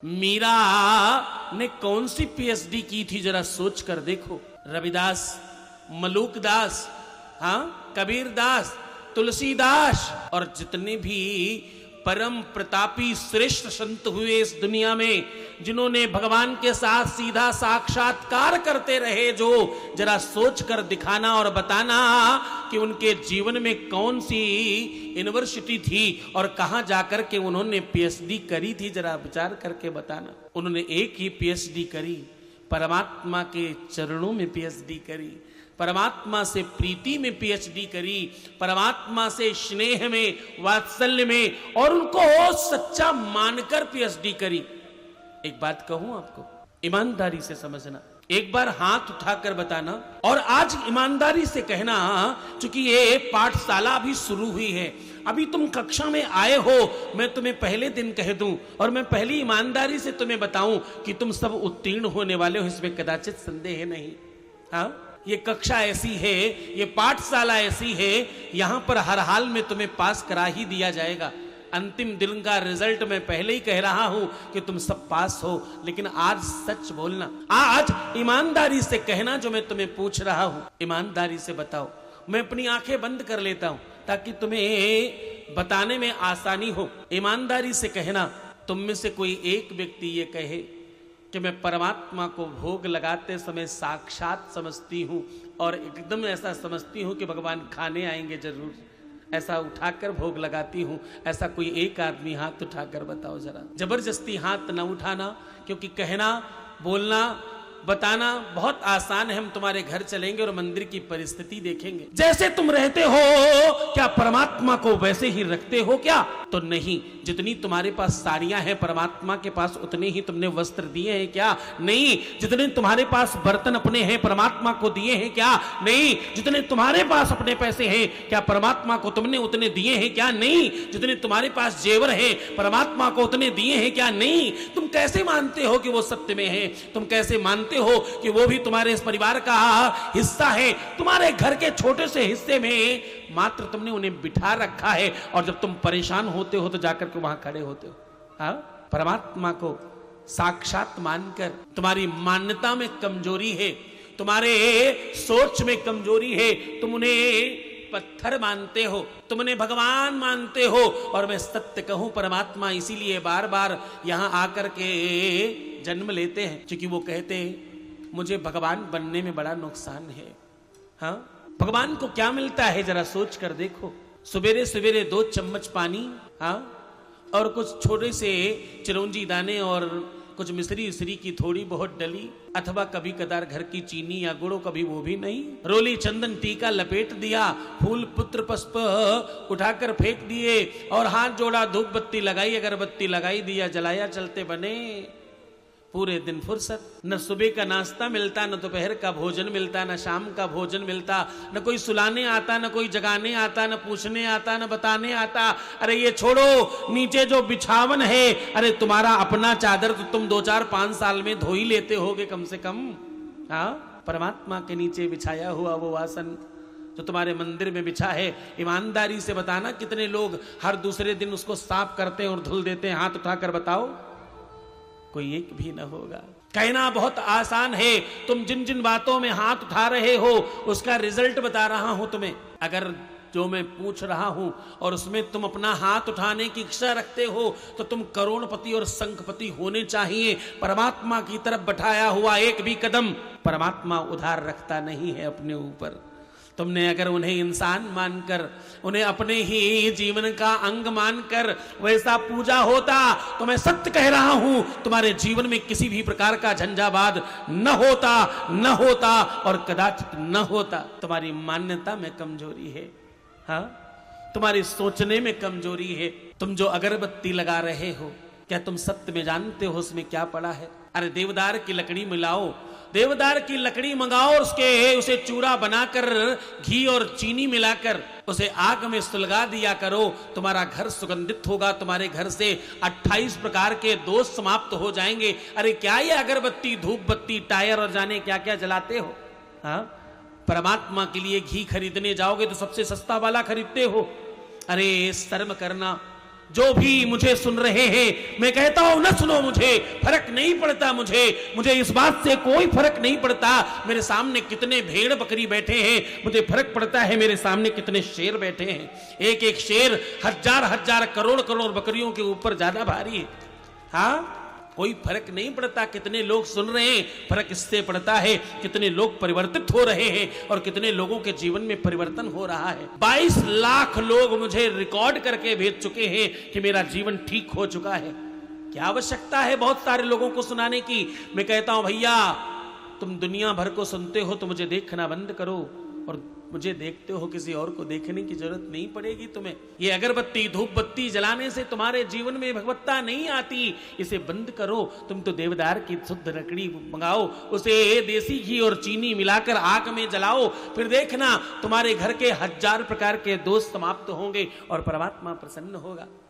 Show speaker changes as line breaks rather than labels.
मीरा ने कौन सी पीएचडी की थी जरा सोच कर देखो। रविदास, मलूकदास, हाँ, कबीरदास, तुलसीदास और जितने भी परम प्रतापी श्रेष्ठ संत हुए इस दुनिया में, जिन्होंने भगवान के साथ सीधा साक्षात्कार करते रहे, जो जरा सोच कर दिखाना और बताना कि उनके जीवन में कौन सी यूनिवर्सिटी थी और कहां जाकर के उन्होंने पीएचडी करी थी, जरा विचार करके बताना। उन्होंने एक ही पीएचडी करी, परमात्मा के चरणों में पीएचडी करी, परमात्मा से प्रीति में पीएचडी करी, परमात्मा से स्नेह में, वात्सल्य में और उनको सच्चा मानकर पीएचडी करी। एक बात कहूं आपको, ईमानदारी से समझना, एक बार हाथ उठाकर बताना और आज ईमानदारी से कहना, क्योंकि ये पाठशाला अभी शुरू हुई है, अभी तुम कक्षा में आए हो, मैं तुम्हें पहले दिन कह दूं और मैं पहली ईमानदारी से तुम्हें बताऊं कि तुम सब उत्तीर्ण होने वाले हो, इसमें कदाचित संदेह नहीं। हाँ, ये कक्षा ऐसी है, ये पाठशाला ऐसी है, यहां पर हर हाल में तुम्हें पास करा ही दिया जाएगा। अंतिम दिन का रिजल्ट मैं पहले ही कह रहा हूं कि तुम सब पास हो, लेकिन आज सच बोलना, आज ईमानदारी से कहना जो मैं तुम्हें पूछ रहा हूं, ईमानदारी से बताओ। मैं अपनी आंखें बंद कर लेता हूं ताकि तुम्हें बताने में आसानी हो। ईमानदारी से कहना, तुम में से कोई एक व्यक्ति ये कहे कि मैं परमात्मा को भोग लगाते समय साक्षात समझती हूं और एकदम ऐसा समझती हूं कि भगवान खाने आएंगे जरूर, ऐसा उठाकर भोग लगाती हूं। ऐसा कोई एक आदमी हाथ उठाकर बताओ जरा। जबरदस्ती हाथ न उठाना, क्योंकि कहना, बोलना, बताना बहुत आसान है। हम तुम्हारे घर चलेंगे और मंदिर की परिस्थिति देखेंगे। जैसे तुम रहते हो क्या परमात्मा को वैसे ही रखते हो क्या? तो नहीं। जितनी तुम्हारे पास साड़ियां हैं, परमात्मा के पास उतने ही तुमने वस्त्र दिए हैं क्या? नहीं। जितने तुम्हारे पास बर्तन अपने हैं, परमात्मा को दिए हैं क्या? नहीं। जितने तुम्हारे पास अपने पैसे हैं, क्या परमात्मा को तुमने उतने दिए हैं क्या? नहीं। जितने तुम्हारे पास जेवर हैं, परमात्मा को उतने दिए हैं क्या? नहीं। तुम कैसे मानते हो कि वो सत्य में है? तुम कैसे मानते हो कि वो भी तुम्हारे इस परिवार का हिस्सा है? तुम्हारे घर के छोटे से हिस्से में मात्र तुमने उन्हें बिठा रखा है और जब तुम परेशान होते हो तो जाकर के वहां खड़े होते हो। हाँ, परमात्मा को साक्षात मानकर तुम्हारी मान्यता में कमजोरी है, तुम्हारे सोच में कमजोरी है, तुम उन्हें पत्थर मानते हो, तुम उन्हें भगवान मानते हो। और मैं सत्य कहूं, परमात्मा इसीलिए बार बार यहां आकर के जन्म लेते हैं, क्योंकि वो कहते हैं मुझे भगवान बनने में बड़ा नुकसान है। हाँ, भगवान को क्या मिलता है जरा सोच कर देखो। सवेरे सवेरे 2 चम्मच पानी, हाँ, और कुछ छोटे से चिरौंजी दाने और कुछ मिश्री इसरी की थोड़ी बहुत डली, अथवा कभी कदार घर की चीनी या गुड़ो, कभी वो भी नहीं। रोली चंदन टीका लपेट दिया, फूल पुत्र पुष्प उठाकर फेंक दिए और हाथ जोड़ा, धूप बत्ती लगाई, अगरबत्ती लगाई, दिया जलाया, चलते बने। पूरे दिन फुर्सत, न सुबह का नाश्ता मिलता, न दोपहर का भोजन मिलता, न शाम का भोजन मिलता, न कोई सुलाने आता, न कोई जगाने आता, न पूछने आता, न बताने आता। अरे ये छोड़ो, नीचे जो बिछावन है, अरे तुम्हारा अपना चादर तो तुम 2, 4, 5 साल में धो ही लेते होगे कम से कम। हाँ, परमात्मा के नीचे बिछाया हुआ वो आसन जो तुम्हारे मंदिर में बिछा है, ईमानदारी से बताना कितने लोग हर दूसरे दिन उसको साफ करते हैं और धुल देते हैं? हाथ उठाकर बताओ। कोई एक भी न होगा। कहना बहुत आसान है, तुम जिन जिन बातों में हाथ उठा रहे हो उसका रिजल्ट बता रहा हूं तुम्हें। अगर जो मैं पूछ रहा हूं और उसमें तुम अपना हाथ उठाने की इच्छा रखते हो तो तुम करोड़पति और संखपति होने चाहिए। परमात्मा की तरफ बढ़ाया हुआ एक भी कदम परमात्मा उधार रखता नहीं है अपने ऊपर। तुमने अगर उन्हें इंसान मानकर, उन्हें अपने ही जीवन का अंग मानकर वैसा पूजा होता तो मैं सत्य कह रहा हूं, तुम्हारे जीवन में किसी भी प्रकार का झंझावात न होता और कदाचित न होता। तुम्हारी मान्यता में कमजोरी है। हाँ, तुम्हारी सोचने में कमजोरी है। तुम जो अगरबत्ती लगा रहे हो, क्या तुम सत्य में जानते हो उसमें क्या पड़ा है? अरे देवदार की लकड़ी मिलाओ, देवदार की लकड़ी मंगाओ, उसे चूरा बनाकर घी और चीनी मिलाकर उसे आग में सुलगा दिया करो, तुम्हारा घर सुगंधित होगा। तुम्हारे घर से 28 प्रकार के दोष समाप्त हो जाएंगे। अरे क्या ये अगरबत्ती, धूप बत्ती, टायर और जाने क्या क्या जलाते हो? हाँ, परमात्मा के लिए घी खरीदने जाओगे तो सबसे सस्ता वाला खरीदते हो। अरे शर्म करना, जो भी मुझे सुन रहे हैं, मैं कहता हूं न सुनो मुझे, फर्क नहीं पड़ता मुझे इस बात से कोई फर्क नहीं पड़ता मेरे सामने कितने भेड़ बकरी बैठे हैं, मुझे फर्क पड़ता है मेरे सामने कितने शेर बैठे हैं। एक एक शेर हजार हजार करोड़ करोड़ बकरियों के ऊपर ज्यादा भारी है। हाँ, कोई फर्क नहीं पड़ता कितने लोग सुन रहे हैं, फर्क इससे पड़ता है कितने लोग परिवर्तित हो रहे हैं और कितने लोगों के जीवन में परिवर्तन हो रहा है। 22 लाख लोग मुझे रिकॉर्ड करके भेज चुके हैं कि मेरा जीवन ठीक हो चुका है। क्या आवश्यकता है बहुत सारे लोगों को सुनाने की? मैं कहता हूं भैया, तुम दुनिया भर को सुनते हो तो मुझे देखना बंद करो, और मुझे देखते हो किसी और को देखने की जरूरत नहीं पड़ेगी तुम्हें। ये अगरबत्ती धूप बत्ती जलाने से तुम्हारे जीवन में भगवत्ता नहीं आती, इसे बंद करो। तुम तो देवदार की शुद्ध लकड़ी मंगाओ, उसे देसी घी और चीनी मिलाकर आग में जलाओ, फिर देखना तुम्हारे घर के 1000 प्रकार के दोष समाप्त होंगे और परमात्मा प्रसन्न होगा।